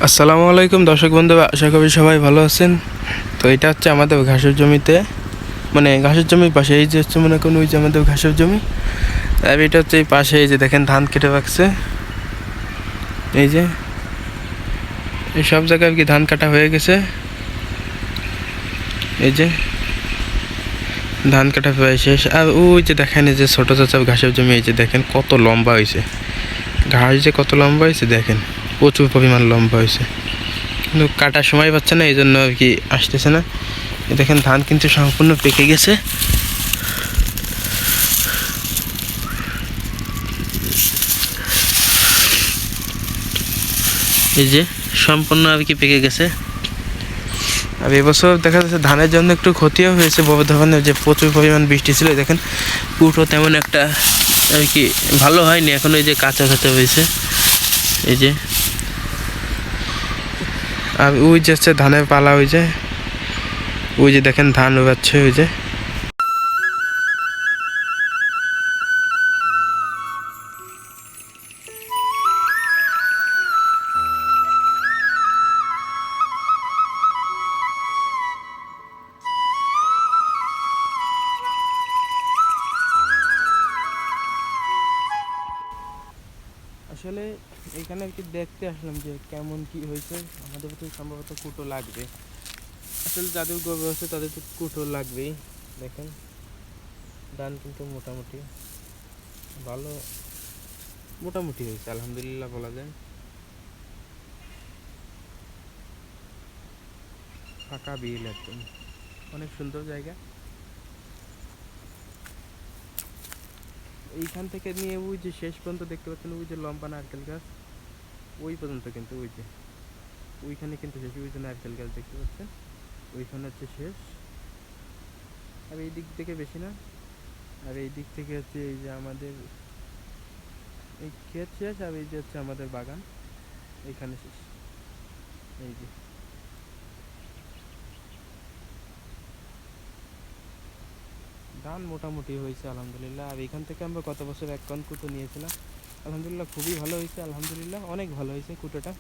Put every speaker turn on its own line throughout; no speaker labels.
আসসালামু আলাইকুম দর্শক বন্ধু, আশা করি সবাই ভালো আছেন। তো এটা হচ্ছে আমাদের ঘাসের জমিতে, মানে ঘাসের জমির পাশে এই যে হচ্ছে মনে করুন ওই যে আমাদের ঘাসের জমি। আর এটা হচ্ছে এই পাশে এই যে দেখেন ধান কেটে রাখছে, এই যে এই সব জায়গায় কি ধান কাটা হয়ে গেছে। এই যে ধান কাটা প্রায় শেষ। আর ওই যে দেখেন এই যে ছোটো ছোটো ঘাসের জমি, এই যে দেখেন কত লম্বা হয়েছে ঘাস, যে কত লম্বা হয়েছে দেখেন, প্রচুর পরিমাণ লম্বা হয়েছে, কিন্তু কাটার সময় পাচ্ছে না, এই জন্য আর কি আসতেছে না। দেখেন ধান কিন্তু সম্পূর্ণ পেকে গেছে। এই যে সম্পূর্ণ আর কি পেকে গেছে। আর এবছর দেখা যাচ্ছে ধানের জন্য একটু ক্ষতিও হয়েছে বড় ধরনের, যে প্রচুর পরিমাণ বৃষ্টি ছিল। দেখেন কুটো তেমন একটা আর কি ভালো হয়নি, এখন এই যে কাঁচা কাঁচা হয়েছে। এই যে আর ওই যে হচ্ছে ধানের পালা, ওই যে দেখেন ধান উগাচ্ছে ওই যে। আসলে এখানে আর কি দেখতে আসলাম যে কেমন কি হয়েছে। আমাদের তো সম্ভবত কুটো লাগবে, আসলে যাদের গরু আছে তাদের তো কুটো লাগবেই। দেখেন ধান কিন্তু মোটামুটি ভালো, মোটামুটি হয়েছে আলহামদুলিল্লাহ বলা যায়। ফাঁকা বিল একদম, অনেক সুন্দর জায়গা। এইখান থেকে নিয়ে ওই যে শেষ পর্যন্ত দেখতে পাচ্ছেন, ওই যে লম্বা নারকেল গাছ ওই পর্যন্ত, কিন্তু ওই যে ওইখানে কিন্তু শেষ, ওই যে নারকেল গাছ দেখতে পাচ্ছেন ওইখানে হচ্ছে শেষ। আর এই দিক থেকে বেশি না, আর এই দিক থেকে হচ্ছে এই যে আমাদের এই ক্ষেত শেষ, আর এই যে হচ্ছে আমাদের বাগান এইখানে শেষ। এই যে ধান মোটামুটি হয়েছে আলহামদুলিল্লাহ। আর এখান থেকে আমরা গত বছর এক কন কুটো নিয়েছিলাম, আলহামদুলিল্লাহ খুবই ভালো হয়েছে, আলহামদুলিল্লাহ অনেক ভালো হয়েছে কুটোটা,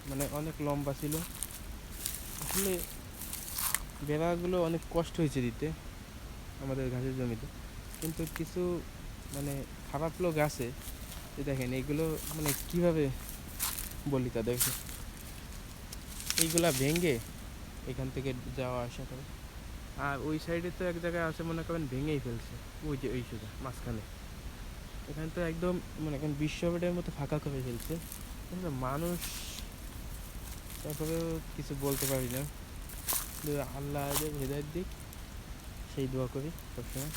মানে অনেক লম্বা ছিল। আসলে বেড়াগুলো অনেক কষ্ট হয়েছে দিতে আমাদের ঘাসের জমিতে, কিন্তু কিছু মানে খারাপ লোক আছে যে দেখেন এইগুলো মানে কিভাবে বলি তাদেরকে, এইগুলা ভেঙে এখান থেকে যাওয়া আসা করে। আর ওই সাইডে তো এক জায়গায় আছে মনে করেন ভেঙেই ফেলছে, ওই যে ওই সোজা মাঝখানে, এখানে তো একদম মনে করেন বিশ্ববেডের মতো ফাঁকা করে ফেলছে। কিন্তু মানুষ তারপরেও কিছু বলতে পারি না, কিন্তু আল্লাহ হেদায়েত দিক সেই দোয়া করি সবসময়।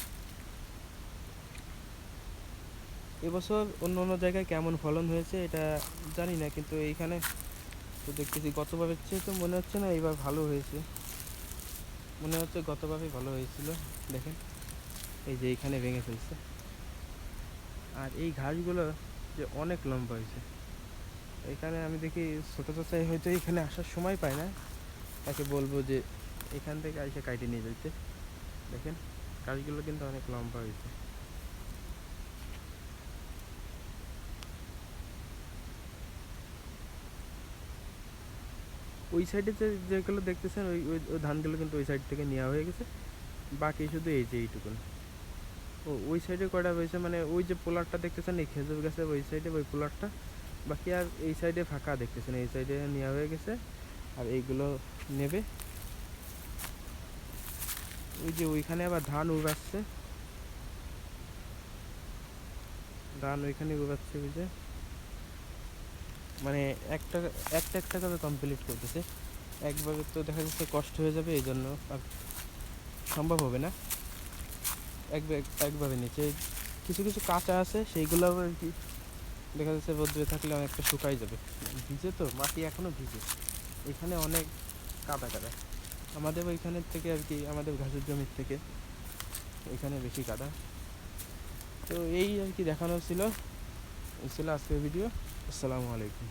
এবছর অন্য অন্য জায়গায় কেমন ফলন হয়েছে এটা জানি না, কিন্তু এইখানে তো দেখতেছি গতবারের চেয়ে তো মনে হচ্ছে না এইবার ভালো হয়েছে, মনে হচ্ছে গতবারই ভালো হয়েছিল। দেখেন এই যে এইখানে ভেঙে ফেলছে, আর এই ঘাসগুলো যে অনেক লম্বা হয়েছে। এখানে আমি দেখি ছোটো চাচাই হয়তো এখানে আসার সময় পায় না, তাকে বলবো যে এখান থেকে এসে কাইটে নিয়ে যেতে। দেখেন ঘাসগুলো কিন্তু অনেক লম্বা হয়েছে। ওই সাইডে যেগুলো দেখতেছেন ওই ওই ধানগুলো কিন্তু ওই সাইড থেকে নেওয়া হয়ে গেছে, বাকি শুধু এই যে এইটুকুন। ও ওই সাইডে কয়টা রয়েছে, মানে ওই যে পোলারটা দেখতেছেন এই খেজুর গাছের ওই সাইডে ওই পোলারটা, বাকি আর এই সাইডে ফাঁকা দেখতেছেন, এই সাইডে নেওয়া হয়ে গেছে। আর এইগুলো নেবে, ওই যে ওইখানে আবার ধান উগাচ্ছে, ধান ওইখানে উগাচ্ছে ওই যে, মানে একটা একটা একটা করে কমপ্লিট করতেছে একভাবে, তো দেখা যাচ্ছে কষ্ট হয়ে যাবে, এই জন্য আর সম্ভব হবে না একভাবে নিচে। কিছু কিছু কাঁচা আছে সেইগুলো আর কি দেখা যাচ্ছে রোদ্রে থাকলে অনেকটা শুকাই যাবে, ভিজে তো মাটি এখনও ভিজে, এখানে অনেক কাদা কাদা। আমাদের ওইখানের থেকে আর কি, আমাদের ঘাসের জমির থেকে এখানে বেশি কাদা। তো এই আর কি দেখানো ছিল, এই ছিল আজকের ভিডিও। আসসালামু আলাইকুম।